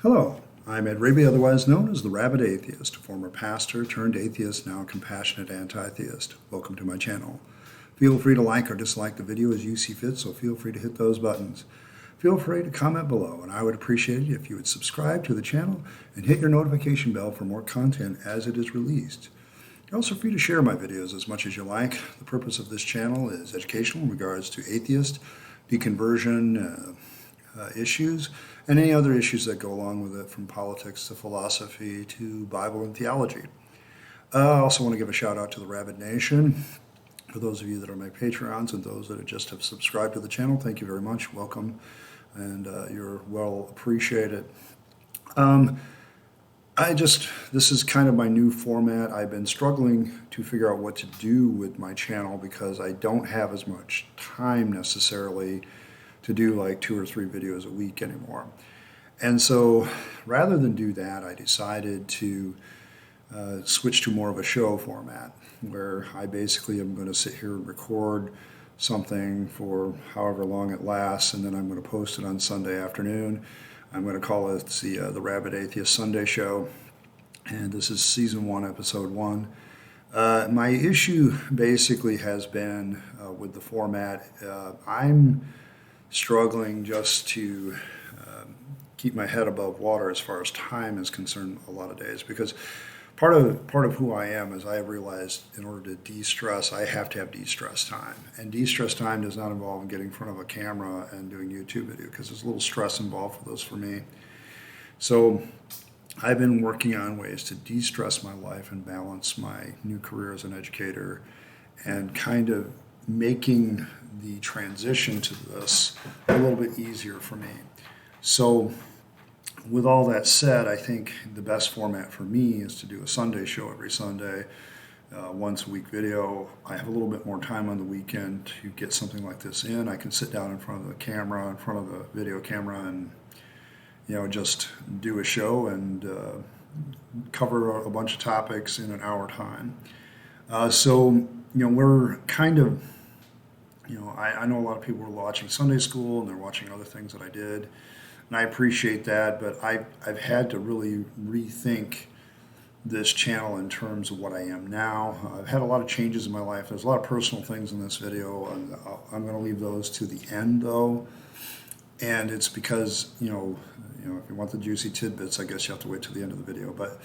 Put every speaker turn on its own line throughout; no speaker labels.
Hello, I'm Ed Rabyd, otherwise known as the Rabyd Atheist, a former pastor turned atheist, now compassionate anti-theist. Welcome to my channel. Feel free to like or dislike the video as you see fit, so feel free to hit those buttons. Feel free to comment below, and I would appreciate it if you would subscribe to the channel and hit your notification bell for more content as it is released. You're also free to share my videos as much as you like. The purpose of this channel is educational in regards to atheist, deconversion, issues, and any other issues that go along with it, from politics to philosophy to Bible and theology. I also want to give a shout out to the Rabyd Nation. For those of you that are my Patreons and those that just have subscribed to the channel, thank you very much. Welcome, and you're well appreciated. This is kind of my new format. I've been struggling to figure out what to do with my channel because I don't have as much time necessarily to do like 2 or 3 videos a week anymore. And so rather than do that, I decided to switch to more of a show format where I basically am going to sit here and record something for however long it lasts, and then I'm going to post it on Sunday afternoon. I'm going to call it the Rabyd Atheist Sunday Show, and this is Season 1, Episode 1. My issue basically has been with the format. I'm struggling just to keep my head above water as far as time is concerned a lot of days, because part of who I am is I have realized in order to de-stress, I have to have de-stress time. And de-stress time does not involve getting in front of a camera and doing YouTube video, because there's a little stress involved for those for me. So I've been working on ways to de-stress my life and balance my new career as an educator, and kind of making the transition to this a little bit easier for me. So with all that said, I think the best format for me is to do a Sunday show every Sunday, once a week video. I have a little bit more time on the weekend to get something like this in. I can sit down in front of the camera, in front of the video camera, and just do a show and cover a bunch of topics in an hour time. So we're kind of, I know a lot of people are watching Sunday school and they're watching other things that I did, and I appreciate that, but I've had to really rethink this channel in terms of what I am now. I've had a lot of changes in my life. There's a lot of personal things in this video, and I'm going to leave those to the end though. And it's because, if you want the juicy tidbits, I guess you have to wait till the end of the video. But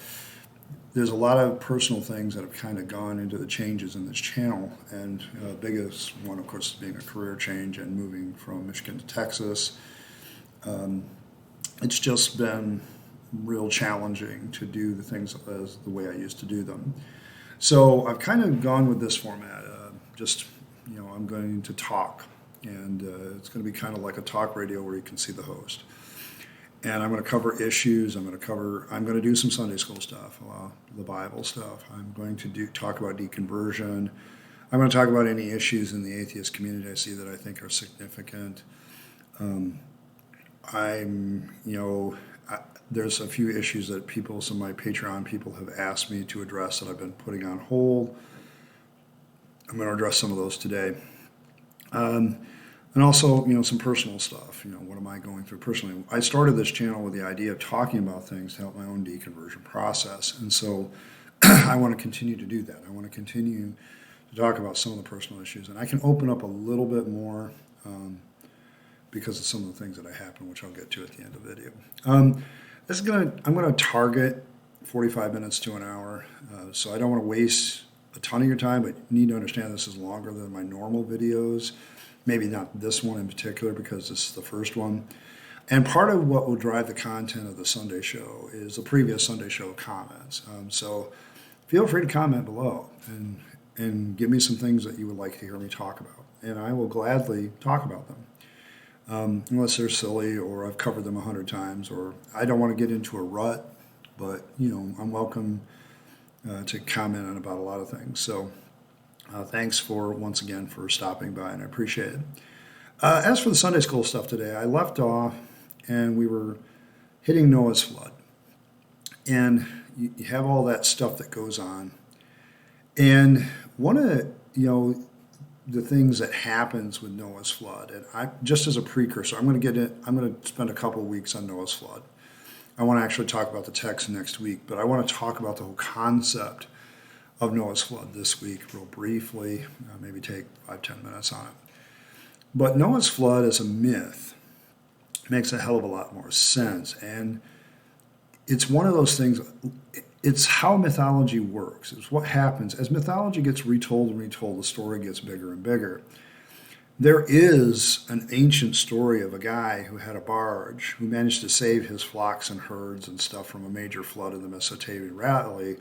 there's a lot of personal things that have kind of gone into the changes in this channel. And the biggest one, of course, is being a career change and moving from Michigan to Texas. It's just been real challenging to do the things as the way I used to do them. So I've kind of gone with this format. I'm going to talk. And it's going to be kind of like a talk radio where you can see the host. And I'm going to cover issues. I'm going to do some Sunday school stuff, the Bible stuff. I'm going to talk about deconversion. I'm going to talk about any issues in the atheist community I see that I think are significant. There's a few issues that some of my Patreon people have asked me to address that I've been putting on hold. I'm going to address some of those today. And also, some personal stuff. What am I going through personally? I started this channel with the idea of talking about things to help my own deconversion process. And so I want to continue to do that. I want to continue to talk about some of the personal issues. And I can open up a little bit more because of some of the things that happen, which I'll get to at the end of the video. I'm going to target 45 minutes to an hour. So I don't want to waste a ton of your time, but you need to understand this is longer than my normal videos. Maybe not this one in particular, because this is the first one. And part of what will drive the content of the Sunday show is the previous Sunday show comments. So feel free to comment below and give me some things that you would like to hear me talk about. And I will gladly talk about them, unless they're silly or I've covered them 100 times, or I don't want to get into a rut, but I'm welcome to comment on about a lot of things. So thanks once again for stopping by, and I appreciate it. As for the Sunday school stuff today, I left off and we were hitting Noah's flood. And you have all that stuff that goes on. And one of the things that happens with Noah's flood, and just as a precursor, I'm going to spend a couple of weeks on Noah's flood. I want to actually talk about the text next week, but I want to talk about the whole concept of Noah's flood this week real briefly, maybe take 5-10 minutes on it. But Noah's flood as a myth makes a hell of a lot more sense, and it's one of those things, it's how mythology works. It's what happens. As mythology gets retold and retold, the story gets bigger and bigger. There is an ancient story of a guy who had a barge, who managed to save his flocks and herds and stuff from a major flood in the Mesopotamian Valley.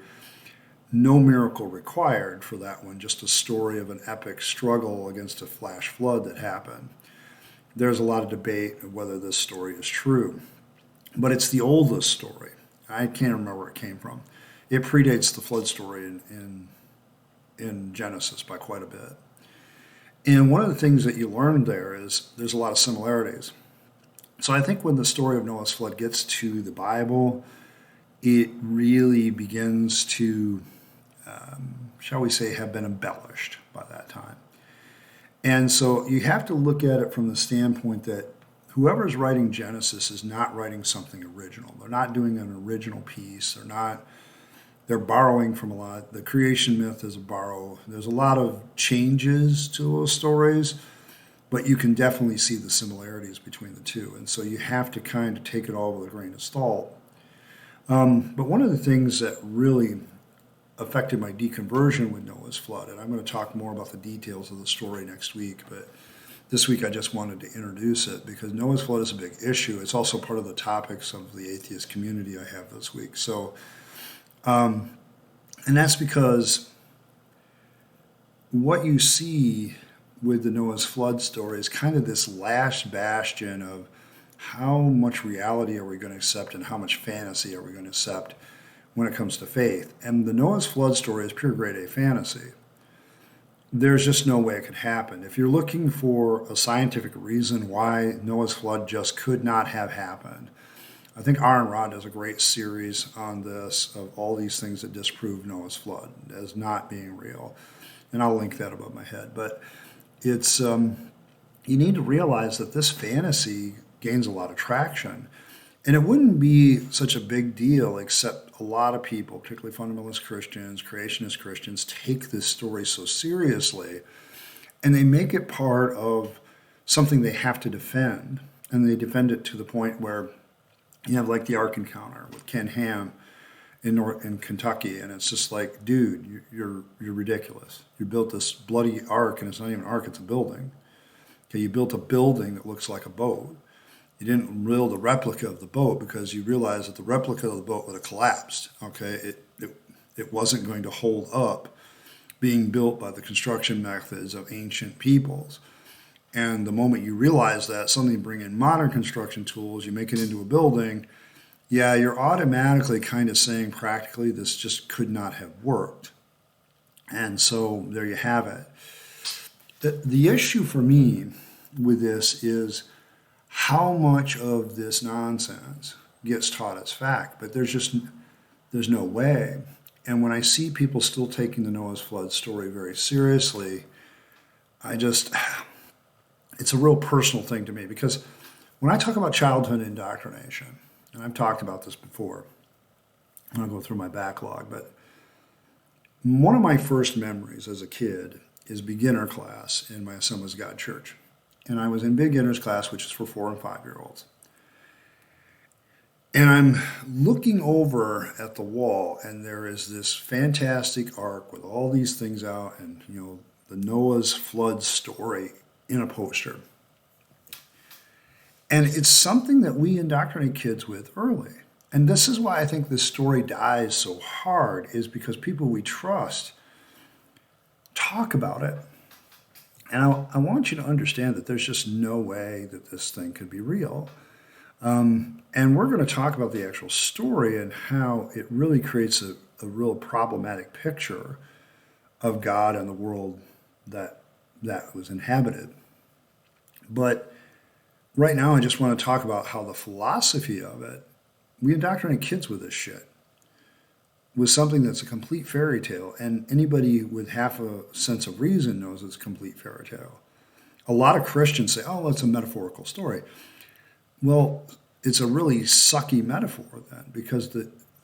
No miracle required for that one, just a story of an epic struggle against a flash flood that happened. There's a lot of debate of whether this story is true, but it's the oldest story. I can't remember where it came from. It predates the flood story in Genesis by quite a bit. And one of the things that you learn there is there's a lot of similarities. So I think when the story of Noah's flood gets to the Bible, it really begins to, shall we say, have been embellished by that time. And so you have to look at it from the standpoint that whoever's writing Genesis is not writing something original. They're not doing an original piece. They're borrowing from a lot. The creation myth is a borrow. There's a lot of changes to those stories, but you can definitely see the similarities between the two. And so you have to kind of take it all with a grain of salt. But one of the things that really affected my deconversion with Noah's flood, and I'm going to talk more about the details of the story next week, but this week I just wanted to introduce it because Noah's flood is a big issue. It's also part of the topics of the atheist community I have this week. So, and that's because what you see with the Noah's flood story is kind of this last bastion of how much reality are we going to accept and how much fantasy are we going to accept when it comes to faith. And the Noah's flood story is pure grade A fantasy. There's just no way it could happen. If you're looking for a scientific reason why Noah's flood just could not have happened, I think Aaron Rod does a great series on this of all these things that disprove Noah's flood as not being real. And I'll link that above my head. But it's you need to realize that this fantasy gains a lot of traction. And it wouldn't be such a big deal except a lot of people, particularly fundamentalist Christians, creationist Christians, take this story so seriously and they make it part of something they have to defend. And they defend it to the point where you have like the Ark Encounter with Ken Ham in Kentucky, and it's just like, dude, you're ridiculous. You built this bloody ark, and it's not even an ark, it's a building. Okay, you built a building that looks like a boat. You didn't build a replica of the boat because you realized that the replica of the boat would have collapsed. Okay, it wasn't going to hold up being built by the construction methods of ancient peoples. And the moment you realize that, suddenly you bring in modern construction tools, you make it into a building, yeah, you're automatically kind of saying practically this just could not have worked. And so there you have it. The issue for me with this is how much of this nonsense gets taught as fact, but there's no way. And when I see people still taking the Noah's flood story very seriously, it's a real personal thing to me, because when I talk about childhood indoctrination, and I've talked about this before, I'll go through my backlog, but one of my first memories as a kid is beginner class in my Assemblies of God church. And I was in beginner's class, which is for 4 and 5-year-olds. And I'm looking over at the wall, and there is this fantastic ark with all these things out, and the Noah's flood story in a poster. And it's something that we indoctrinate kids with early. And this is why I think this story dies so hard, is because people we trust talk about it. And I want you to understand that there's just no way that this thing could be real. And we're going to talk about the actual story and how it really creates a real problematic picture of God and the world that was inhabited. But right now, I just want to talk about how the philosophy of it, we indoctrinate kids with this shit, with something that's a complete fairy tale. And anybody with half a sense of reason knows it's a complete fairy tale. A lot of Christians say, oh, it's a metaphorical story. Well, it's a really sucky metaphor then, because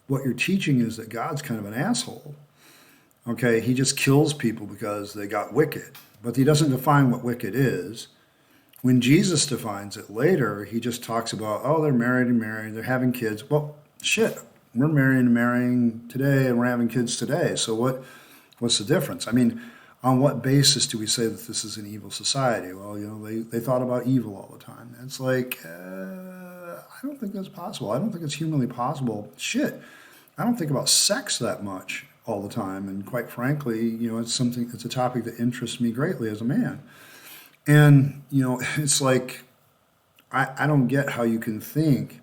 what you're teaching is that God's kind of an asshole. Okay, he just kills people because they got wicked, but he doesn't define what wicked is. When Jesus defines it later, he just talks about, oh, they're married and married, they're having kids. Well, shit, we're marrying today and we're having kids today. So what's the difference? I mean, on what basis do we say that this is an evil society? Well, they thought about evil all the time. It's like, I don't think that's possible. I don't think it's humanly possible. Shit, I don't think about sex that much all the time. And quite frankly, it's a topic that interests me greatly as a man. And, it's like, I don't get how you can think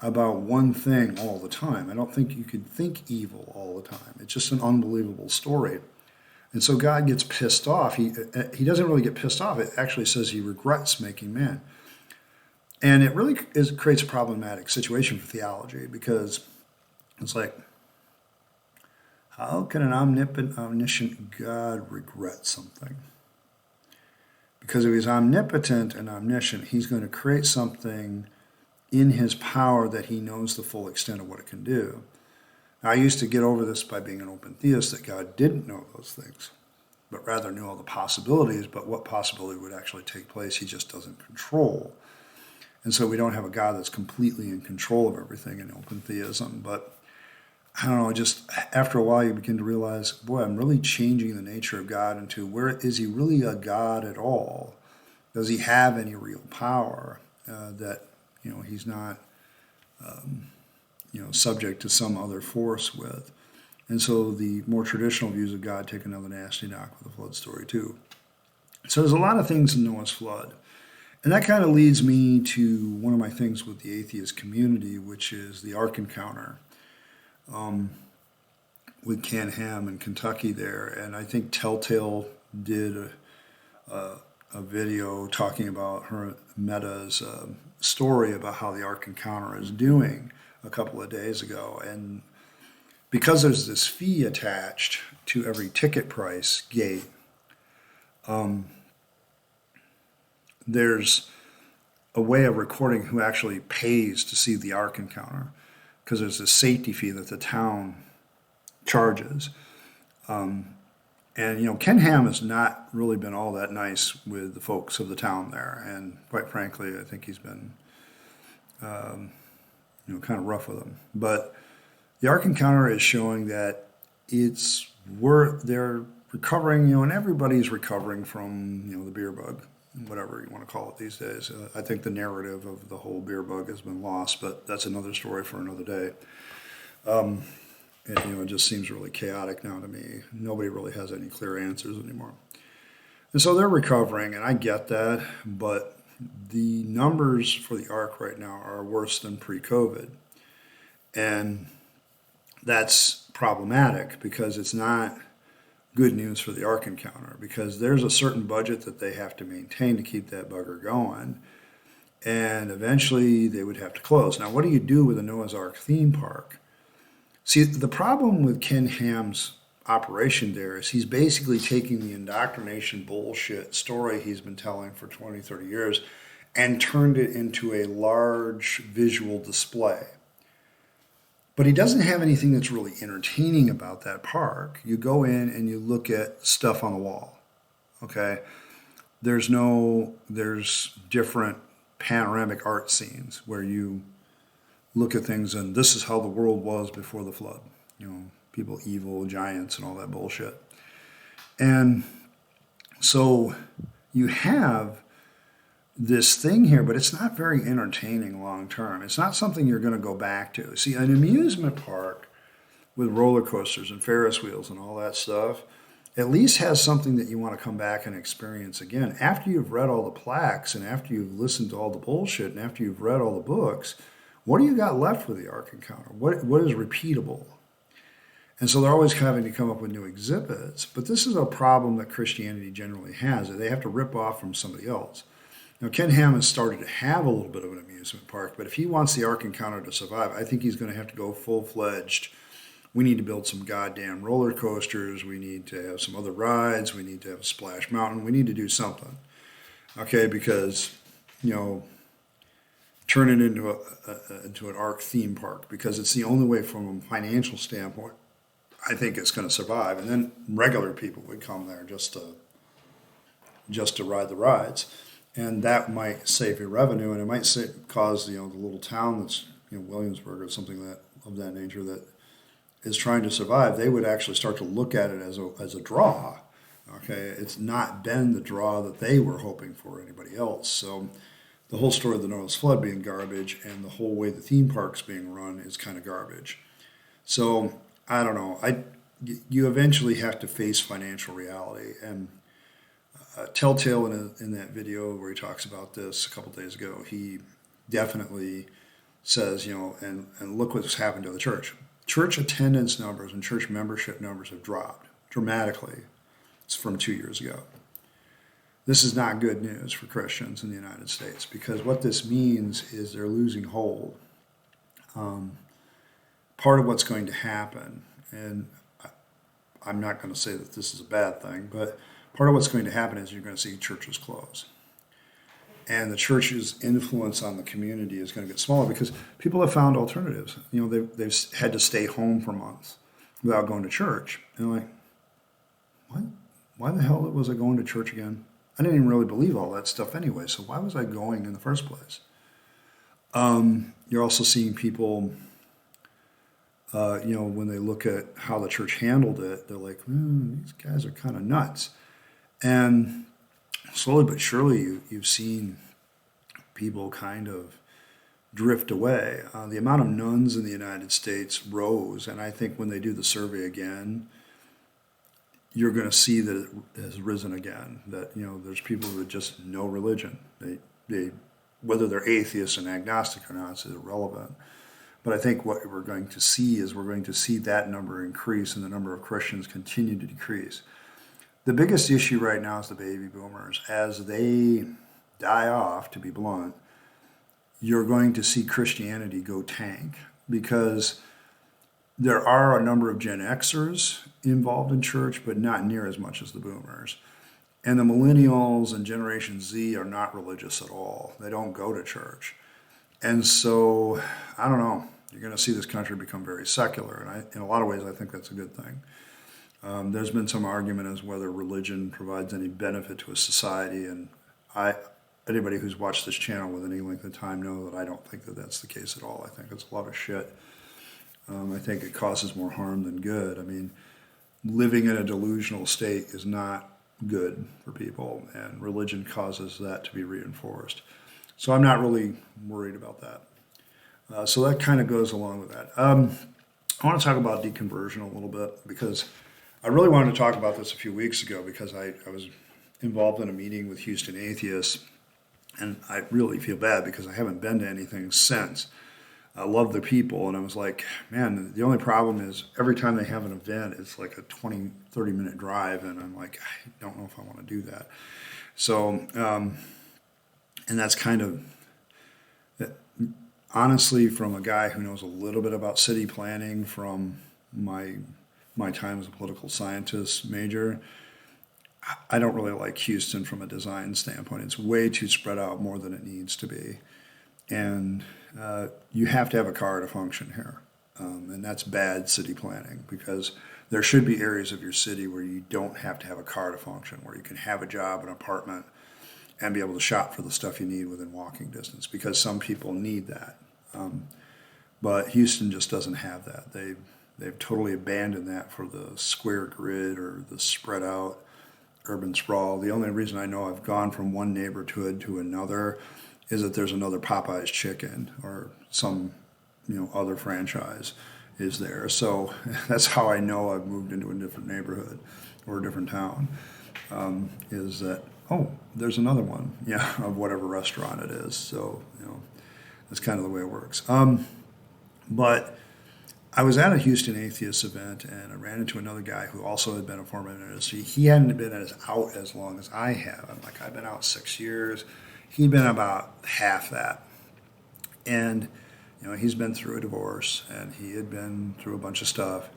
about one thing all the time. I don't think you could think evil all the time. It's just an unbelievable story. And so God gets pissed off. He doesn't really get pissed off. It actually says he regrets making man. And it really creates a problematic situation for theology, because it's like, how can an omniscient God regret something? Because if he's omnipotent and omniscient, he's going to create something in his power that he knows the full extent of what it can do. Now, I used to get over this by being an open theist, that God didn't know those things, but rather knew all the possibilities, but what possibility would actually take place, he just doesn't control. And so we don't have a God that's completely in control of everything in open theism. But I don't know, just after a while you begin to realize, boy, I'm really changing the nature of God into, where is he really a God at all? Does he have any real power that, he's not, subject to some other force with? And so the more traditional views of God take another nasty knock with the flood story too. So there's a lot of things in Noah's flood. And that kind of leads me to one of my things with the atheist community, which is the Ark encounter with Ken Ham in Kentucky there. And I think Telltale did a video talking about her Meta's story about how the Ark encounter is doing a couple of days ago. And because there's this fee attached to every ticket price gate, there's a way of recording who actually pays to see the Ark encounter, because there's a safety fee that the town charges. And, Ken Ham has not really been all that nice with the folks of the town there. And quite frankly, I think he's been, kind of rough with them. But the Ark encounter is showing that they're recovering, and everybody's recovering from, the beer bug, whatever you want to call it these days. I think the narrative of the whole beer bug has been lost, but that's another story for another day. It just seems really chaotic now to me. Nobody really has any clear answers anymore. And so they're recovering, and I get that, but the numbers for the Ark right now are worse than pre-COVID. And that's problematic, because it's not good news for the Ark encounter, because there's a certain budget that they have to maintain to keep that bugger going, and eventually they would have to close. Now, what do you do with a Noah's Ark theme park? See, the problem with Ken Ham's operation there is he's basically taking the indoctrination bullshit story he's been telling for 20, 30 years and turned it into a large visual display. But he doesn't have anything that's really entertaining about that park. You go in and you look at stuff on the wall, okay? There's different panoramic art scenes where you look at things and this is how the world was before the flood. People evil, giants, and all that bullshit. And so you have this thing here, but it's not very entertaining long term. It's not something you're going to go back to. See, an amusement park with roller coasters and Ferris wheels and all that stuff at least has something that you want to come back and experience again. After you've read all the plaques and after you've listened to all the bullshit and after you've read all the books, what do you got left with the Ark encounter? What is repeatable? And so they're always having to come up with new exhibits. But this is a problem that Christianity generally has, that they have to rip off from somebody else. Now, Ken Ham has started to have a little bit of an amusement park, but if he wants the Ark encounter to survive, I think he's going to have to go full-fledged. We need to build some goddamn roller coasters. We need to have some other rides. We need to have a Splash Mountain. We need to do something, okay? Because, turn it into an ARC theme park, because it's the only way from a financial standpoint I think it's going to survive. And then regular people would come there just to ride the rides, and that might save you revenue, and it might cause the little town that's Williamsburg or something of that nature that is trying to survive. They would actually start to look at it as a draw. Okay, it's not been the draw that they were hoping for anybody else. So the whole story of the Noah's Flood being garbage, and the whole way the theme park's being run is kind of garbage. So I don't know. You eventually have to face financial reality. And Telltale in that video where he talks about this a couple days ago, he definitely says, and look what's happened to the church. Church attendance numbers and church membership numbers have dropped dramatically. It's from 2 years ago. This is not good news for Christians in the United States, because what this means is they're losing hold. Part of what's going to happen, and I'm not going to say that this is a bad thing, but part of what's going to happen is you're going to see churches close. And the church's influence on the community is going to get smaller because people have found alternatives. They've had to stay home for months without going to church. And like, what? Why the hell was I going to church again? I didn't even really believe all that stuff anyway, so why was I going in the first place? You're also seeing people, when they look at how the church handled it, they're like, these guys are kind of nuts. And slowly but surely, you've seen people kind of drift away. The amount of nuns in the United States rose, and I think when they do the survey again, you're going to see that it has risen again. That there's people with just no religion. They whether they're atheists and agnostic or not is irrelevant. But I think what we're going to see is that number increase and the number of Christians continue to decrease. The biggest issue right now is the baby boomers. As they die off, to be blunt, you're going to see Christianity go tank, because there are a number of Gen Xers involved in church, but not near as much as the boomers. And the millennials and Generation Z are not religious at all. They don't go to church. And so, I don't know, you're going to see this country become very secular. And in a lot of ways, I think that's a good thing. There's been some argument as whether religion provides any benefit to a society. And anybody who's watched this channel with any length of time know that I don't think that that's the case at all. I think it's a lot of shit. I think it causes more harm than good. I mean, living in a delusional state is not good for people, and religion causes that to be reinforced. So I'm not really worried about that. So that kind of goes along with that. I want to talk about deconversion a little bit, because I really wanted to talk about this a few weeks ago, because I was involved in a meeting with Houston Atheists, and I really feel bad because I haven't been to anything since. I love the people, and I was like, man, the only problem is every time they have an event, it's like a 20, 30-minute drive, and I'm like, I don't know if I want to do that. So, and that's kind of, honestly, from a guy who knows a little bit about city planning from my time as a political scientist major, I don't really like Houston from a design standpoint. It's way too spread out, more than it needs to be. And you have to have a car to function here. And that's bad city planning, because there should be areas of your city where you don't have to have a car to function, where you can have a job, an apartment, and be able to shop for the stuff you need within walking distance, because some people need that. But Houston just doesn't have that. They've totally abandoned that for the square grid or the spread out urban sprawl. The only reason I know I've gone from one neighborhood to another is that there's another Popeye's Chicken or some other franchise is there. So that's how I know I've moved into a different neighborhood or a different town, is that, oh, there's another one, of whatever restaurant it is. So, that's kind of the way it works. But I was at a Houston Atheist event, and I ran into another guy who also had been a former minister. He hadn't been out as long as I have. I'm like, I've been out 6 years. He'd been about half that. And, he's been through a divorce, and he had been through a bunch of stuff.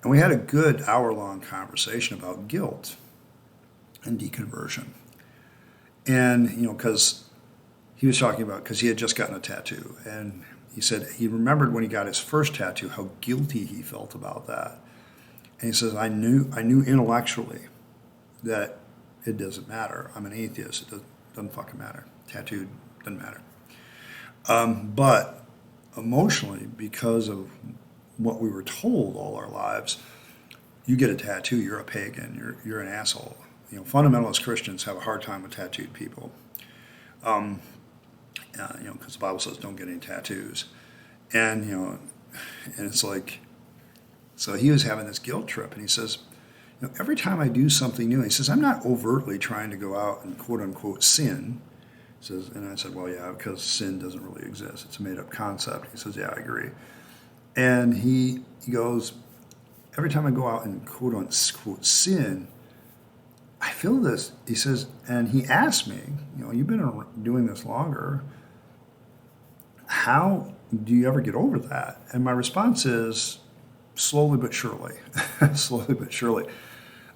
And we had a good hour-long conversation about guilt and deconversion. And, because he was talking about, because he had just gotten a tattoo, and he said he remembered when he got his first tattoo how guilty he felt about that. And he says, I knew intellectually that it doesn't matter. I'm an atheist. It doesn't fucking matter. Tattooed doesn't matter. But emotionally, because of what we were told all our lives, you get a tattoo, you're a pagan, you're an asshole. You know, fundamentalist Christians have a hard time with tattooed people. You know, because the Bible says don't get any tattoos. And, you know, and it's like, so he was having this guilt trip, and he says, you know, every time I do something new, he says, I'm not overtly trying to go out and quote unquote sin. He says, and I said, well, yeah, because sin doesn't really exist. It's a made up concept. He says, yeah, I agree. And he goes, every time I go out and quote unquote sin, I feel this. He says, and he asked me, you know, you've been doing this longer. How do you ever get over that? And my response is slowly but surely, slowly but surely.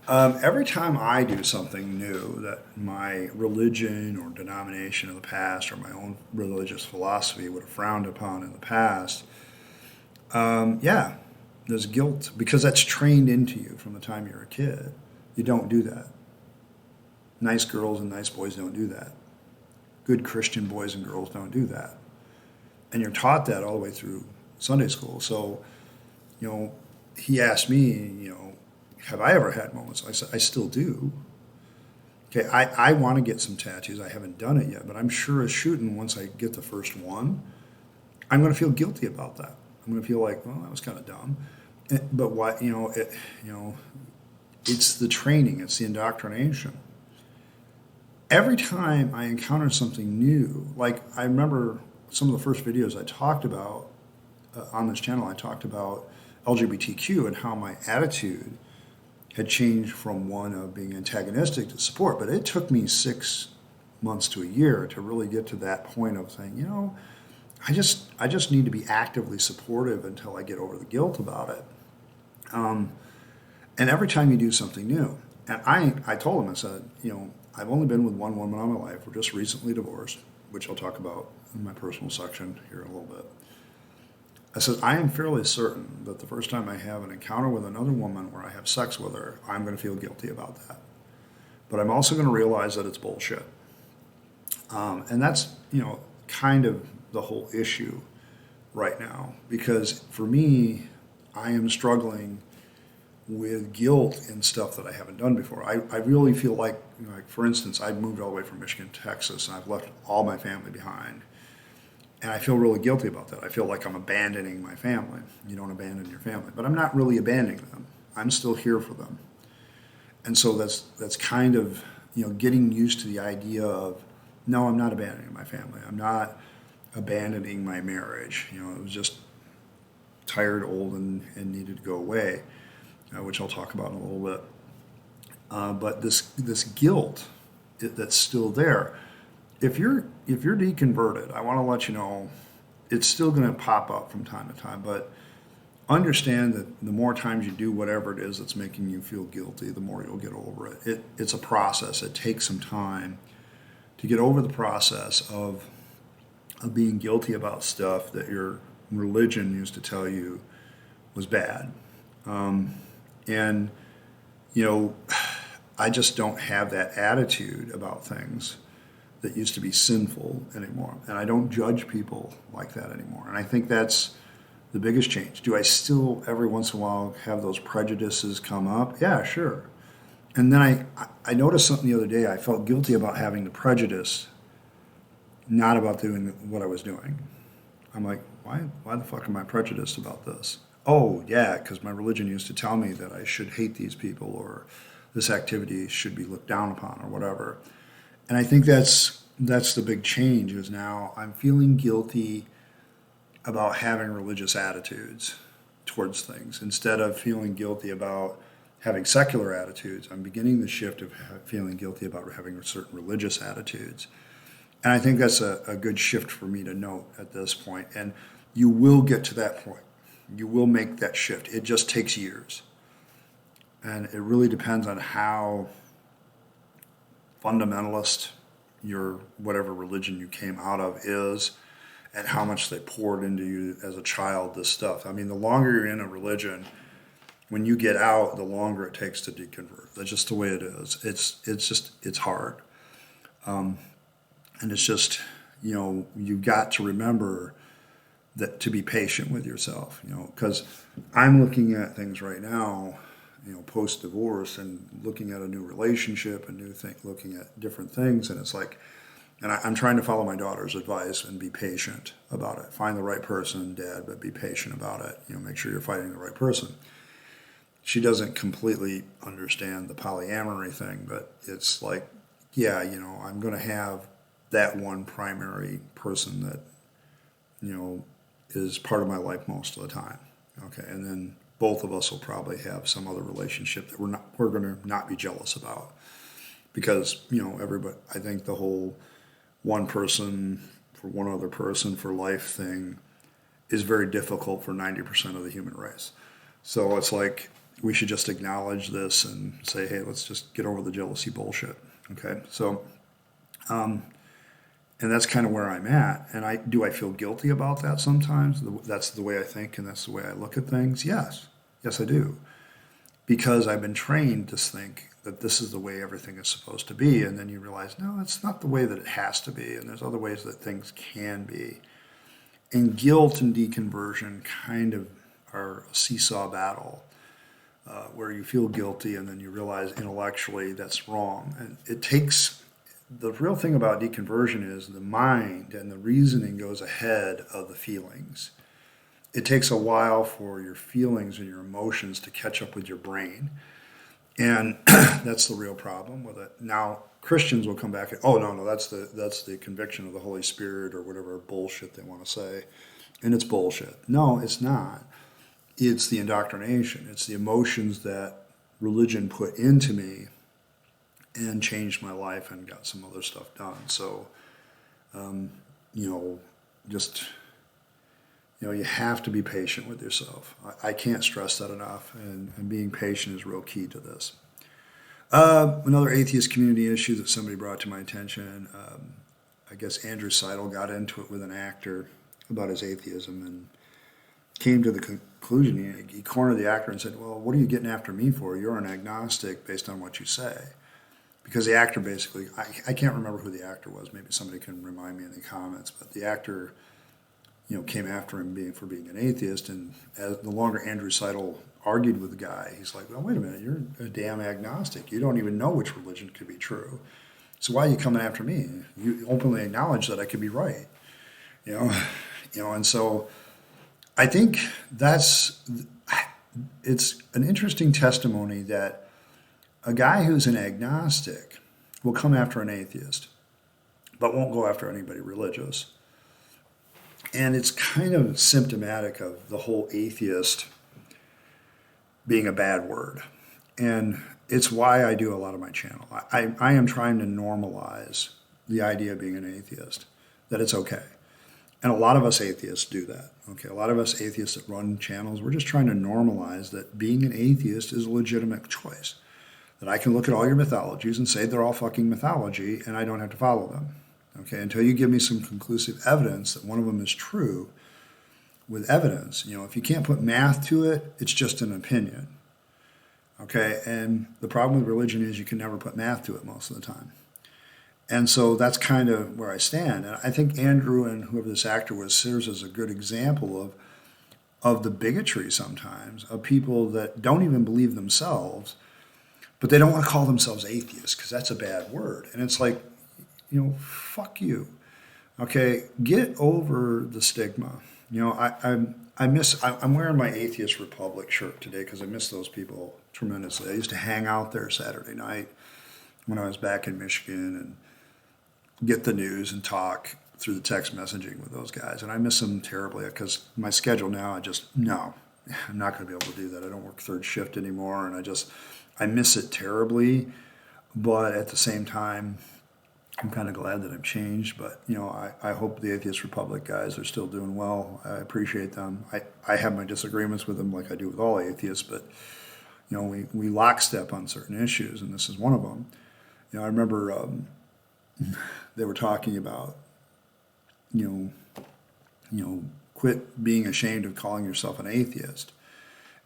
Every time I do something new that my religion or denomination of the past or my own religious philosophy would have frowned upon in the past, yeah, there's guilt because that's trained into you from the time you're a kid. You don't do that. Nice girls and nice boys don't do that. Good Christian boys and girls don't do that. And you're taught that all the way through Sunday school. So, you know, he asked me, you know, have I ever had moments? I said, I still do. Okay, I want to get some tattoos. I haven't done it yet, but I'm sure as shooting, once I get the first one, I'm going to feel guilty about that. I'm going to feel like, well, that was kind of dumb. But why, you know, it's the training, it's the indoctrination. Every time I encounter something new, like I remember some of the first videos I talked about on this channel, I talked about LGBTQ and how my attitude had changed from one of being antagonistic to support. But it took me 6 months to a year to really get to that point of saying, you know, I just need to be actively supportive until I get over the guilt about it. And every time you do something new, and I told him, I said, you know, I've only been with one woman all my life. We're just recently divorced, which I'll talk about in my personal section here in a little bit. I said, I am fairly certain that the first time I have an encounter with another woman where I have sex with her, I'm going to feel guilty about that. But I'm also going to realize that it's bullshit. And that's, you know, kind of the whole issue right now. Because for me, I am struggling with guilt in stuff that I haven't done before. I really feel like, you know, like, for instance, I've moved all the way from Michigan to Texas, and I've left all my family behind. And I feel really guilty about that. I feel like I'm abandoning my family. You don't abandon your family. But I'm not really abandoning them. I'm still here for them. And so that's kind of, you know, getting used to the idea of, no, I'm not abandoning my family. I'm not abandoning my marriage. You know, it was just tired, old, and needed to go away, which I'll talk about in a little bit. But this guilt that's still there. If you're deconverted, I want to let you know it's still going to pop up from time to time, but understand that the more times you do whatever it is that's making you feel guilty, the more you'll get over it. It's a process. It takes some time to get over the process of being guilty about stuff that your religion used to tell you was bad. And, you know, I just don't have that attitude about things that used to be sinful anymore. And I don't judge people like that anymore. And I think that's the biggest change. Do I still every once in a while have those prejudices come up? Yeah, sure. And then I noticed something the other day. I felt guilty about having the prejudice, not about doing what I was doing. I'm like, why the fuck am I prejudiced about this? Oh, yeah, because my religion used to tell me that I should hate these people or this activity should be looked down upon or whatever. And I think that's the big change is now I'm feeling guilty about having religious attitudes towards things instead of feeling guilty about having secular attitudes. I'm beginning the shift of feeling guilty about having certain religious attitudes. And I think that's a good shift for me to note at this point. And you will get to that point. You will make that shift. It just takes years. And it really depends on how fundamentalist your whatever religion you came out of is, and how much they poured into you as a child, this stuff. I mean, the longer you're in a religion, when you get out, the longer it takes to deconvert. That's just the way it is. It's hard. And it's just, you got to remember that to be patient with yourself, because I'm looking at things right now, post-divorce, and looking at a new relationship, looking at different things, and it's like, and I'm trying to follow my daughter's advice and be patient about it. Find the right person, Dad, but be patient about it. Make sure you're fighting the right person. She doesn't completely understand the polyamory thing, but it's like, yeah, I'm going to have that one primary person that, is part of my life most of the time. Okay, and then both of us will probably have some other relationship that we're going to not be jealous about, because everybody. I think the whole one person for one other person for life thing is very difficult for 90% of the human race. So it's like we should just acknowledge this and say, hey, let's just get over the jealousy bullshit. Okay, so. And that's kind of where I'm at. And I feel guilty about that sometimes? That's the way I think and that's the way I look at things? Yes. Yes, I do. Because I've been trained to think that this is the way everything is supposed to be. And then you realize, no, it's not the way that it has to be. And there's other ways that things can be. And guilt and deconversion kind of are a seesaw battle, where you feel guilty and then you realize intellectually that's wrong. And it takes... The real thing about deconversion is the mind and the reasoning goes ahead of the feelings. It takes a while for your feelings and your emotions to catch up with your brain. And that's the real problem with it. Now, Christians will come back and, oh, no, that's the conviction of the Holy Spirit or whatever bullshit they want to say. And it's bullshit. No, it's not. It's the indoctrination. It's the emotions that religion put into me and changed my life and got some other stuff done. So, you have to be patient with yourself. I can't stress that enough, and being patient is real key to this. Another atheist community issue that somebody brought to my attention, I guess Andrew Seidel got into it with an actor about his atheism and came to the conclusion, he cornered the actor and said, well, what are you getting after me for? You're an agnostic based on what you say. Because the actor basically, I can't remember who the actor was. Maybe somebody can remind me in the comments. But the actor, came after him for being an atheist. And the longer Andrew Seidel argued with the guy, he's like, well, wait a minute, you're a damn agnostic. You don't even know which religion could be true. So why are you coming after me? You openly acknowledge that I could be right. And so I think it's an interesting testimony that a guy who's an agnostic will come after an atheist, but won't go after anybody religious. And it's kind of symptomatic of the whole atheist being a bad word. And it's why I do a lot of my channel. I am trying to normalize the idea of being an atheist, that it's okay. And a lot of us atheists do that. Okay, a lot of us atheists that run channels, we're just trying to normalize that being an atheist is a legitimate choice. That I can look at all your mythologies and say they're all fucking mythology and I don't have to follow them. Okay, until you give me some conclusive evidence that one of them is true with evidence. If you can't put math to it, it's just an opinion. Okay, and the problem with religion is you can never put math to it most of the time. And so that's kind of where I stand. And I think Andrew and whoever this actor was serves as a good example of the bigotry sometimes of people that don't even believe themselves, but they don't want to call themselves atheists because that's a bad word. And it's like, fuck you. Okay, get over the stigma. I'm wearing my Atheist Republic shirt today because I miss those people tremendously. I used to hang out there Saturday night when I was back in Michigan and get the news and talk through the text messaging with those guys. And I miss them terribly because my schedule now, I'm not going to be able to do that. I don't work third shift anymore, and I miss it terribly. But at the same time, I'm kind of glad that I've changed. But, I hope the Atheist Republic guys are still doing well. I appreciate them. I have my disagreements with them like I do with all atheists, but, we lockstep on certain issues, and this is one of them. I remember, they were talking about, you quit being ashamed of calling yourself an atheist.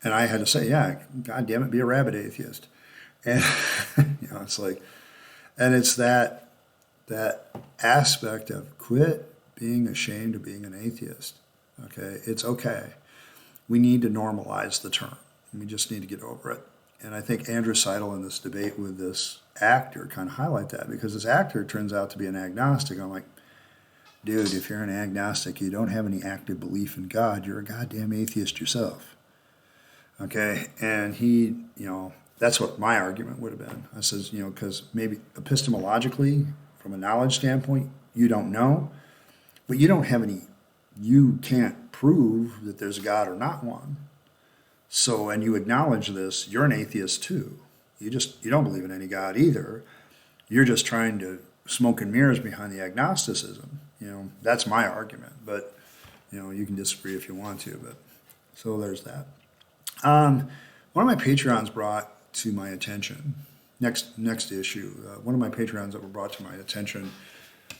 And I had to say, yeah, God damn it, be a rabid atheist. And, it's like, and it's that aspect of quit being ashamed of being an atheist. Okay, it's okay. We need to normalize the term. We just need to get over it. And I think Andrew Seidel in this debate with this actor kind of highlight that, because this actor turns out to be an agnostic. I'm like, dude, if you're an agnostic, you don't have any active belief in God, you're a goddamn atheist yourself. Okay, and he, that's what my argument would have been. I says, because maybe epistemologically, from a knowledge standpoint, you don't know, but you can't prove that there's a God or not one. So, and you acknowledge this, you're an atheist too. You don't believe in any God either. You're just trying to smoke and mirrors behind the agnosticism. That's my argument, but, you can disagree if you want to, but so there's that. One of my Patreons brought to my attention, next issue, one of my Patreons that were brought to my attention,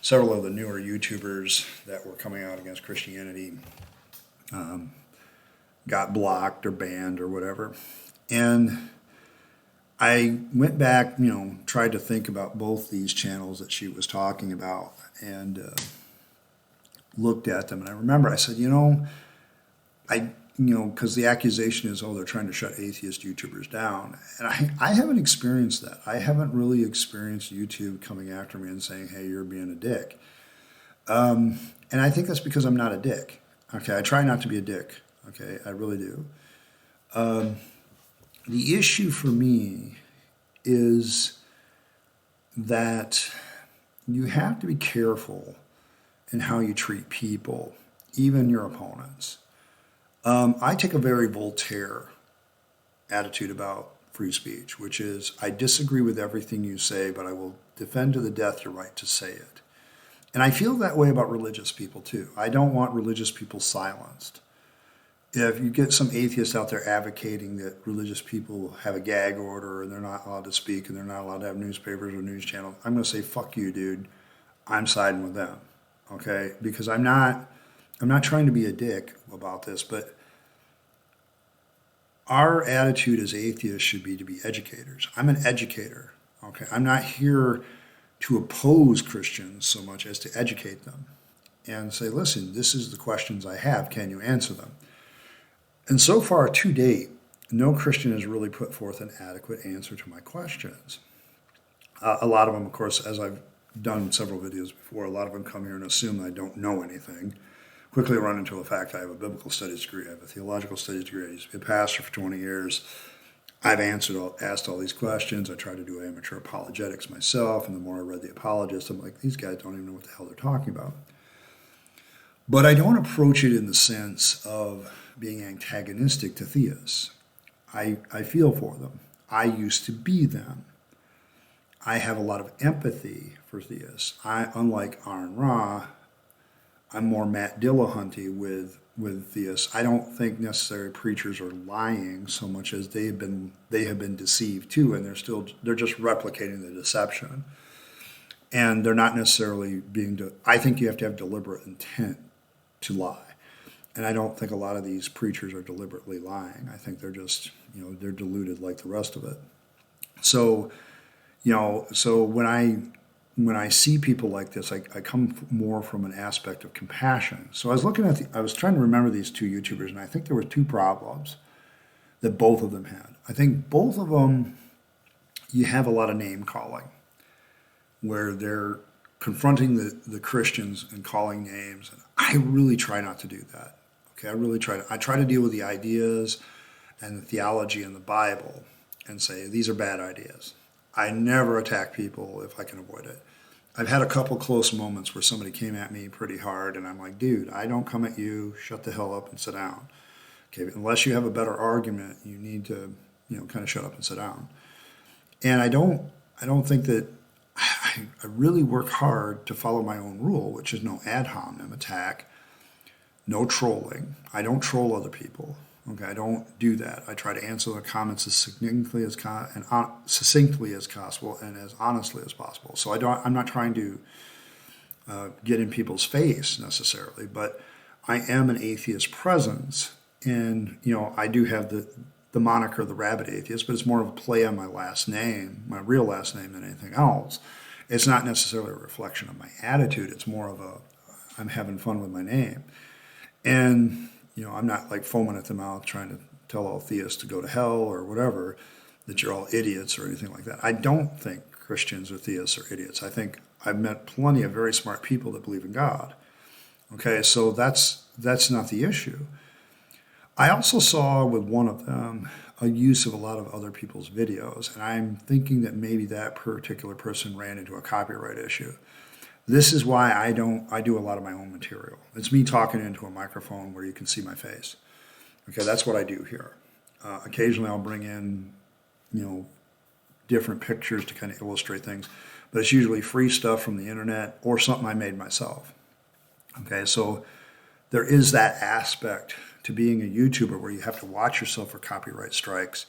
several of the newer YouTubers that were coming out against Christianity got blocked or banned or whatever. And I went back, tried to think about both these channels that she was talking about and looked at them. And I remember I said, because the accusation is, they're trying to shut atheist YouTubers down. And I haven't experienced that. I haven't really experienced YouTube coming after me and saying, hey, you're being a dick. And I think that's because I'm not a dick. Okay, I try not to be a dick. Okay, I really do. The issue for me is that you have to be careful in how you treat people, even your opponents. I take a very Voltaire attitude about free speech, which is I disagree with everything you say, but I will defend to the death your right to say it. And I feel that way about religious people too. I don't want religious people silenced. If you get some atheists out there advocating that religious people have a gag order and they're not allowed to speak and they're not allowed to have newspapers or news channels, I'm going to say, fuck you, dude. I'm siding with them. Okay? Because I'm not trying to be a dick about this, but our attitude as atheists should be to be educators. I'm an educator. Okay? I'm not here to oppose Christians so much as to educate them and say, listen, this is the questions I have. Can you answer them? And so far, to date, no Christian has really put forth an adequate answer to my questions. A lot of them, of course, as I've done several videos before, a lot of them come here and assume I don't know anything. Quickly run into the fact I have a biblical studies degree, I have a theological studies degree, I used to be a pastor for 20 years. I've asked all these questions. I try to do amateur apologetics myself, and the more I read the apologists, I'm like, these guys don't even know what the hell they're talking about. But I don't approach it in the sense of being antagonistic to theists. I feel for them. I used to be them. I have a lot of empathy for theists. Unlike Aaron Ra, I'm more Matt Dillahunty with theists. I don't think necessarily preachers are lying so much as they have been deceived too, and they're just replicating the deception. And they're not necessarily I think you have to have deliberate intent to lie. And I don't think a lot of these preachers are deliberately lying. I think they're just, they're deluded like the rest of it. So, so when I see people like this, I come more from an aspect of compassion. So I was trying to remember these two YouTubers, and I think there were two problems that both of them had. I think both of them, you have a lot of name calling, where they're confronting the Christians and calling names. And I really try not to do that. Okay, I try to deal with the ideas and the theology in the Bible and say, these are bad ideas. I never attack people if I can avoid it. I've had a couple close moments where somebody came at me pretty hard, and I'm like, dude, I don't come at you, shut the hell up and sit down. Okay, unless you have a better argument, you need to, kind of shut up and sit down. And I don't think that I really work hard to follow my own rule, which is no ad hominem attack, no trolling. I don't troll other people. Okay, I don't do that. I try to answer the comments as succinctly as possible and as honestly as possible. So I'm not trying to get in people's face necessarily, but I am an atheist presence, and I do have the moniker the Rabyd Atheist, but it's more of a play on my last name, my real last name, than anything else. It's not necessarily a reflection of my attitude. It's more of I'm having fun with my name, and I'm not like foaming at the mouth trying to tell all theists to go to hell or whatever, that you're all idiots or anything like that. I don't think Christians or theists are idiots. I think I've met plenty of very smart people that believe in God. Okay, so that's not the issue. I also saw with one of them a use of a lot of other people's videos, and I'm thinking that maybe that particular person ran into a copyright issue. This is why I do a lot of my own material. It's me talking into a microphone where you can see my face. Okay, that's what I do here. Occasionally I'll bring in, different pictures to kind of illustrate things, but it's usually free stuff from the internet or something I made myself. Okay, so there is that aspect to being a YouTuber where you have to watch yourself for copyright strikes,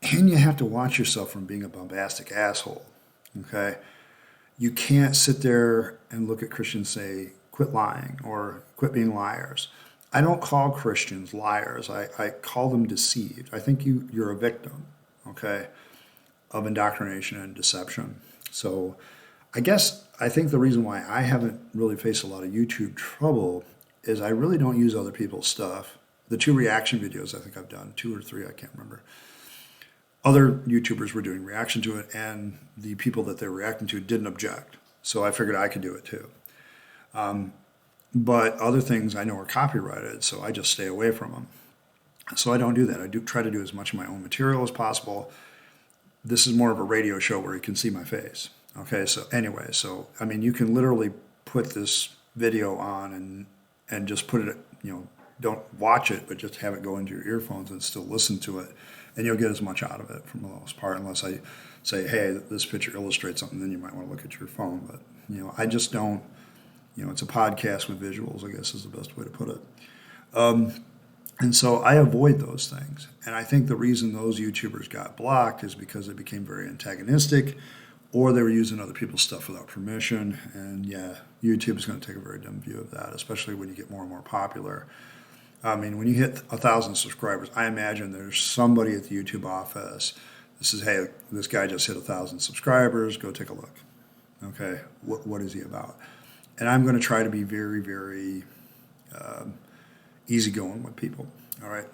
and you have to watch yourself from being a bombastic asshole. Okay, you can't sit there and look at Christians and say, quit lying or quit being liars. I don't call Christians liars. I call them deceived. I think you're a victim, okay, of indoctrination and deception. So I think the reason why I haven't really faced a lot of YouTube trouble is I really don't use other people's stuff. The 2 reaction videos I think I've done, 2 or 3, I can't remember. Other YouTubers were doing reaction to it, and the people that they were reacting to didn't object. So I figured I could do it too. But other things I know are copyrighted, so I just stay away from them. So I don't do that. I do try to do as much of my own material as possible. This is more of a radio show where you can see my face. Okay, so anyway, you can literally put this video on and just put it, don't watch it, but just have it go into your earphones and still listen to it, and you'll get as much out of it for the most part, unless I say, hey, this picture illustrates something, then you might want to look at your phone. But, I just don't, it's a podcast with visuals, I guess is the best way to put it. And so I avoid those things. And I think the reason those YouTubers got blocked is because they became very antagonistic, or they were using other people's stuff without permission. And yeah, YouTube is going to take a very dim view of that, especially when you get more and more popular. When you hit 1,000 subscribers, I imagine there's somebody at the YouTube office that says, hey, this guy just hit 1,000 subscribers, go take a look. Okay, what is he about? And I'm going to try to be very, very easygoing with people, all right?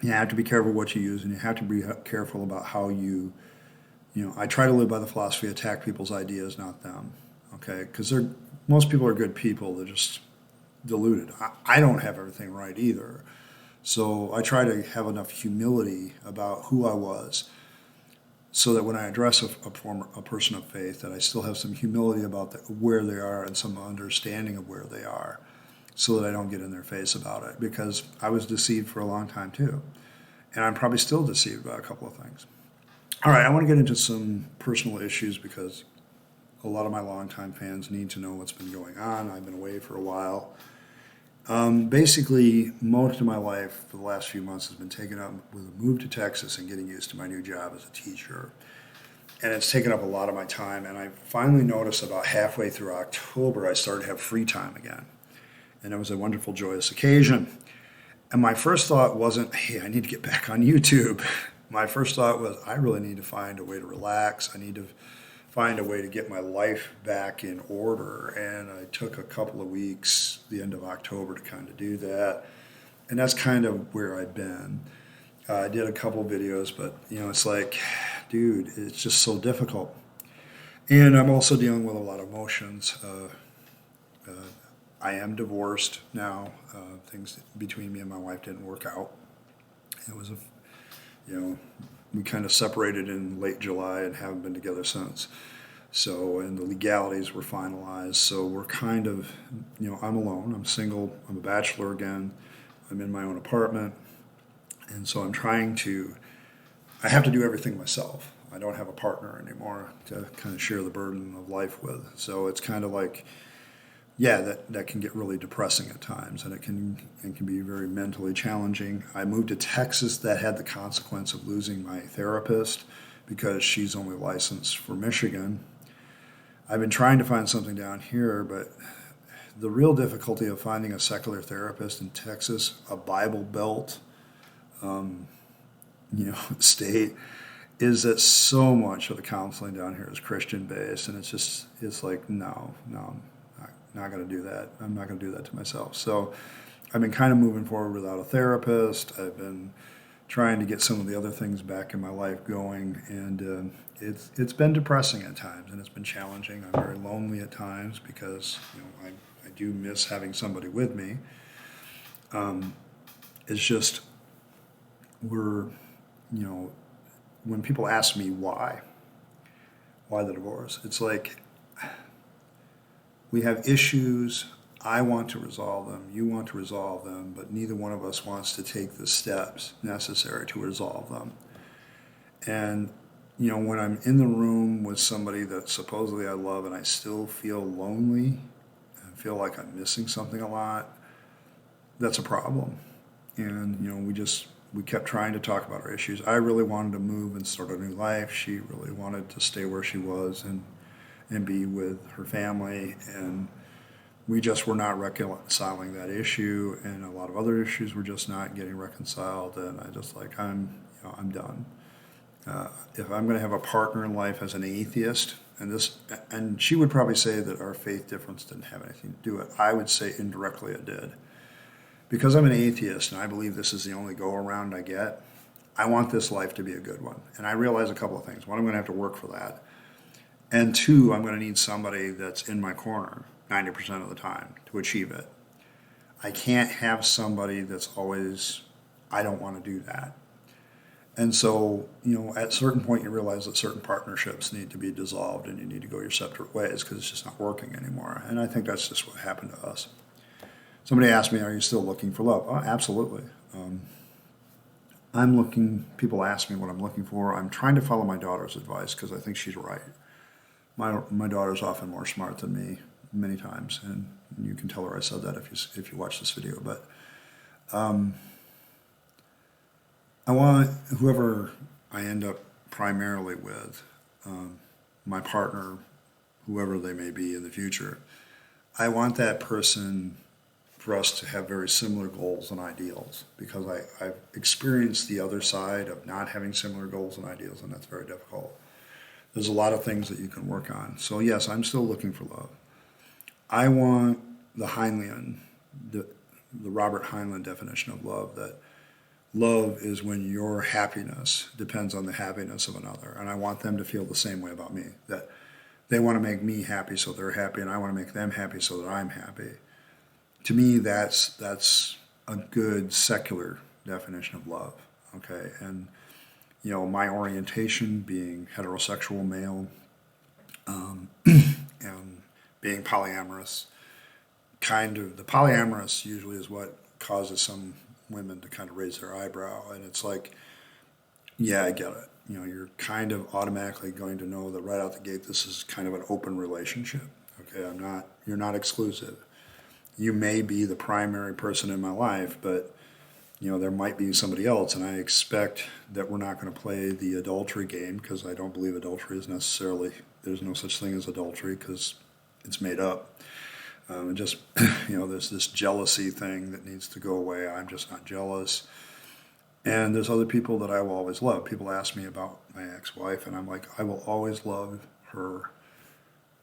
You have to be careful what you use, and you have to be careful about how I try to live by the philosophy, attack people's ideas, not them, okay? Because most people are good people, they're just deluded. I don't have everything right either. So I try to have enough humility about who I was so that when I address a person of faith, that I still have some humility about where they are and some understanding of where they are, so that I don't get in their face about it, because I was deceived for a long time too. And I'm probably still deceived by a couple of things. All right, I want to get into some personal issues because a lot of my longtime fans need to know what's been going on. I've been away for a while. Basically, most of my life for the last few months has been taken up with a move to Texas and getting used to my new job as a teacher. And it's taken up a lot of my time, and I finally noticed about halfway through October I started to have free time again. And it was a wonderful, joyous occasion. And my first thought wasn't, hey, I need to get back on YouTube. My first thought was, I really need to find a way to relax. I need to find a way to get my life back in order. And I took a couple of weeks, the end of October, to kind of do that. And that's kind of where I've been. I did a couple of videos, but, it's like, dude, it's just so difficult. And I'm also dealing with a lot of emotions. I am divorced now. Things between me and my wife didn't work out. It was we kind of separated in late July and haven't been together since. So, and the legalities were finalized. So we're kind of, I'm alone. I'm single. I'm a bachelor again. I'm in my own apartment. And so I have to do everything myself. I don't have a partner anymore to kind of share the burden of life with. So it's kind of like, yeah, that can get really depressing at times, and it can be very mentally challenging. I moved to Texas. That had the consequence of losing my therapist because she's only licensed for Michigan. I've been trying to find something down here, but the real difficulty of finding a secular therapist in Texas, a Bible Belt, state, is that so much of the counseling down here is Christian based, and it's like, no, I'm not going to do that. I'm not going to do that to myself. So I've been kind of moving forward without a therapist. I've been trying to get some of the other things back in my life going, and it's been depressing at times, and it's been challenging. I'm very lonely at times because I do miss having somebody with me. It's just when people ask me why the divorce, it's like we have issues. I want to resolve them, you want to resolve them, but neither one of us wants to take the steps necessary to resolve them. And when I'm in the room with somebody that supposedly I love and I still feel lonely and feel like I'm missing something a lot, that's a problem. And we kept trying to talk about our issues. I really wanted to move and start a new life. She really wanted to stay where she was and be with her family, and we just were not reconciling that issue, and a lot of other issues were just not getting reconciled. And I just I'm done. If I'm going to have a partner in life as an atheist, and she would probably say that our faith difference didn't have anything to do with it. I would say indirectly it did. Because I'm an atheist and I believe this is the only go-around I get, I want this life to be a good one. And I realize a couple of things. One, I'm going to have to work for that. And two, I'm going to need somebody that's in my corner 90% of the time to achieve it. I can't have somebody that's always, I don't want to do that. And so, at a certain point you realize that certain partnerships need to be dissolved and you need to go your separate ways because it's just not working anymore. And I think that's just what happened to us. Somebody asked me, are you still looking for love? Oh, absolutely. People ask me what I'm looking for. I'm trying to follow my daughter's advice because I think she's right. My daughter's often more smart than me many times, and you can tell her I said that if you watch this video. But I want whoever I end up primarily with, my partner, whoever they may be in the future, I want that person for us to have very similar goals and ideals, because I've experienced the other side of not having similar goals and ideals, and that's very difficult. There's a lot of things that you can work on. So yes, I'm still looking for love. I want the Heinlein, the Robert Heinlein definition of love, that love is when your happiness depends on the happiness of another, and I want them to feel the same way about me, that they want to make me happy so they're happy, and I want to make them happy so that I'm happy. To me, that's a good secular definition of love, okay? And, my orientation being heterosexual male and being polyamorous, the polyamorous usually is what causes some women to kind of raise their eyebrow. And it's like, yeah, I get it. You're kind of automatically going to know that right out the gate, this is kind of an open relationship, okay? You're not exclusive. You may be the primary person in my life, but there might be somebody else, and I expect that we're not going to play the adultery game, because I don't believe adultery is necessarily, there's no such thing as adultery because it's made up. And just, there's this jealousy thing that needs to go away. I'm just not jealous. And there's other people that I will always love. People ask me about my ex-wife, and I'm like, I will always love her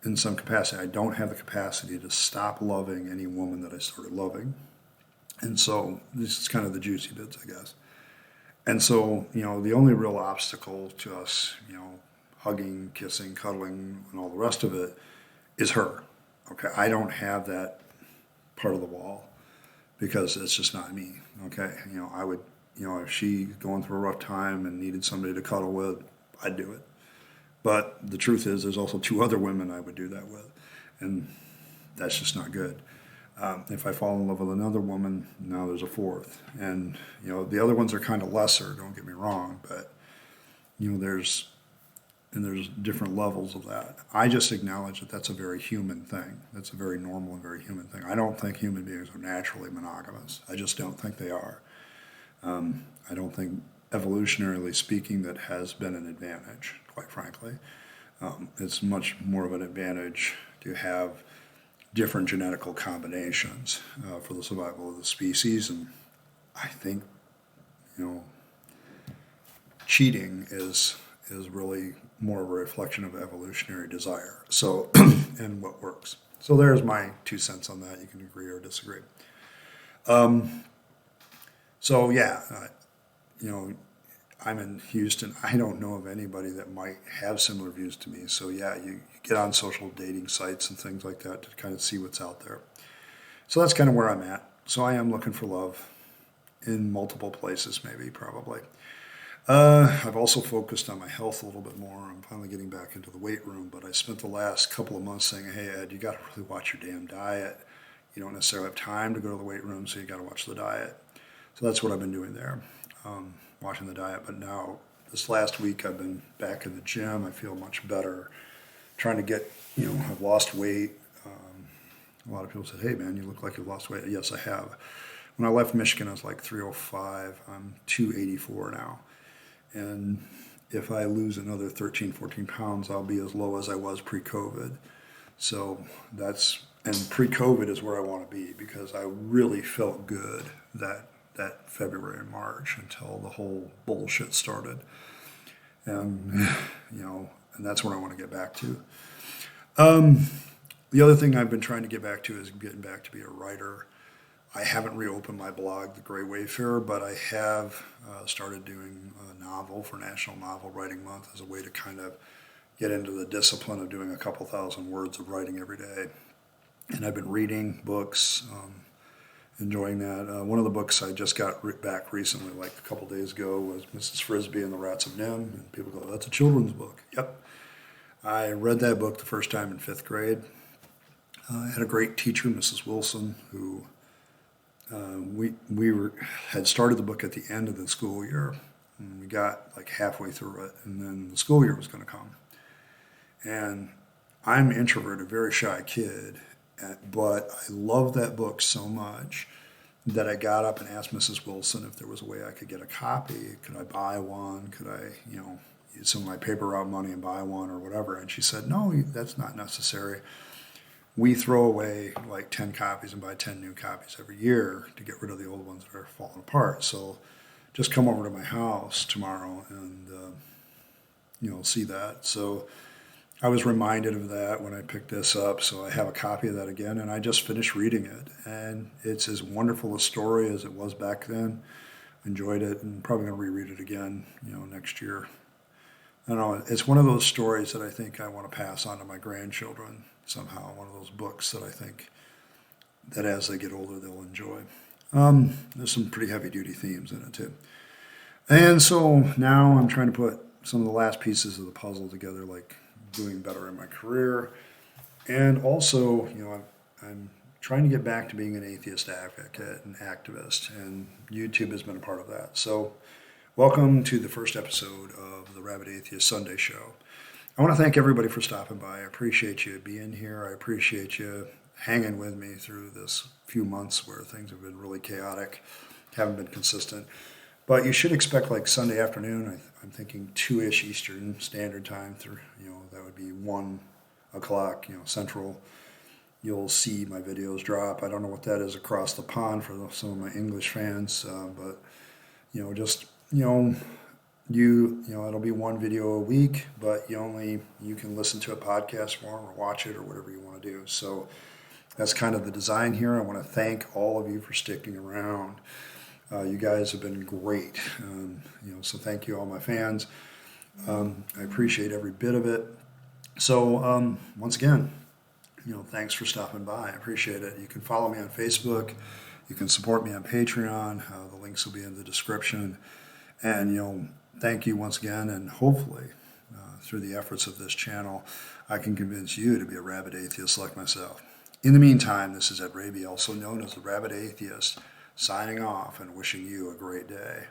in some capacity. I don't have the capacity to stop loving any woman that I started loving. And so this is kind of the juicy bits, I guess. And so, the only real obstacle to us, hugging, kissing, cuddling, and all the rest of it is her. Okay, I don't have that part of the wall because it's just not me. Okay, I would, if she's going through a rough time and needed somebody to cuddle with, I'd do it. But the truth is, there's also 2 other women I would do that with, and that's just not good. If I fall in love with another woman, now there's a 4th. And, the other ones are kind of lesser, don't get me wrong, but, there's and there's different levels of that. I just acknowledge that that's a very human thing. That's a very normal and very human thing. I don't think human beings are naturally monogamous. I just don't think they are. I don't think, evolutionarily speaking, that has been an advantage, quite frankly. It's much more of an advantage to have different genetical combinations for the survival of the species. And I think, cheating is really more of a reflection of evolutionary desire. So, and what works. So there's my 2 cents on that. You can agree or disagree. So yeah, I'm in Houston. I don't know of anybody that might have similar views to me. So yeah, you get on social dating sites and things like that to kind of see what's out there. So that's kind of where I'm at. So I am looking for love in multiple places, maybe, probably. I've also focused on my health a little bit more. I'm finally getting back into the weight room, but I spent the last couple of months saying, hey, Ed, you got to really watch your damn diet. You don't necessarily have time to go to the weight room, so you got to watch the diet. So that's what I've been doing there, watching the diet. But now, this last week, I've been back in the gym. I feel much better. Trying to get, I've lost weight. A lot of people said, hey, man, you look like you've lost weight. Yes, I have. When I left Michigan, I was like 305. I'm 284 now. And if I lose another 13, 14 pounds, I'll be as low as I was pre-COVID. So and pre-COVID is where I want to be, because I really felt good that February and March until the whole bullshit started. And, and that's what I want to get back to. The other thing I've been trying to get back to is getting back to be a writer. I haven't reopened my blog, The Gray Wayfarer, but I have started doing a novel for National Novel Writing Month as a way to kind of get into the discipline of doing a couple thousand words of writing every day. And I've been reading books, enjoying that. One of the books I just got back recently, like a couple days ago, was Mrs. Frisbee and the Rats of Nim. And people go, that's a children's book. Yep. I read that book the first time in 5th grade. I had a great teacher, Mrs. Wilson, who had started the book at the end of the school year, and we got like halfway through it, and then the school year was going to come. And I'm an introvert, a very shy kid, but I loved that book so much that I got up and asked Mrs. Wilson if there was a way I could get a copy. Could I buy one? Could I, use some of my paper route money and buy one or whatever? And she said, no, that's not necessary. We throw away like 10 copies and buy 10 new copies every year to get rid of the old ones that are falling apart. So just come over to my house tomorrow and, see that. So I was reminded of that when I picked this up. So I have a copy of that again, and I just finished reading it. And it's as wonderful a story as it was back then. Enjoyed it, and probably going to reread it again, next year. I don't know, it's one of those stories that I think I want to pass on to my grandchildren somehow, one of those books that I think that as they get older they'll enjoy. There's some pretty heavy-duty themes in it too. And so now I'm trying to put some of the last pieces of the puzzle together, like doing better in my career. And also, I'm trying to get back to being an atheist advocate and activist, and YouTube has been a part of that. So welcome to the first episode of the Rabyd Atheist Sunday Show. I want to thank everybody for stopping by. I appreciate you being here. I appreciate you hanging with me through this few months where things have been really chaotic, haven't been consistent. But you should expect like Sunday afternoon, I'm thinking 2-ish Eastern Standard Time through, that would be 1 o'clock, Central. You'll see my videos drop. I don't know what that is across the pond for some of my English fans, but, it'll be 1 video a week, but you can listen to a podcast form or watch it or whatever you want to do. So that's kind of the design here. I want to thank all of you for sticking around. You guys have been great. So thank you, all my fans. I appreciate every bit of it. So once again, thanks for stopping by. I appreciate it. You can follow me on Facebook. You can support me on Patreon. The links will be in the description. And, thank you once again. And hopefully, through the efforts of this channel, I can convince you to be a rabid atheist like myself. In the meantime, this is Ed Rabyd, also known as the Rabyd Atheist, signing off and wishing you a great day.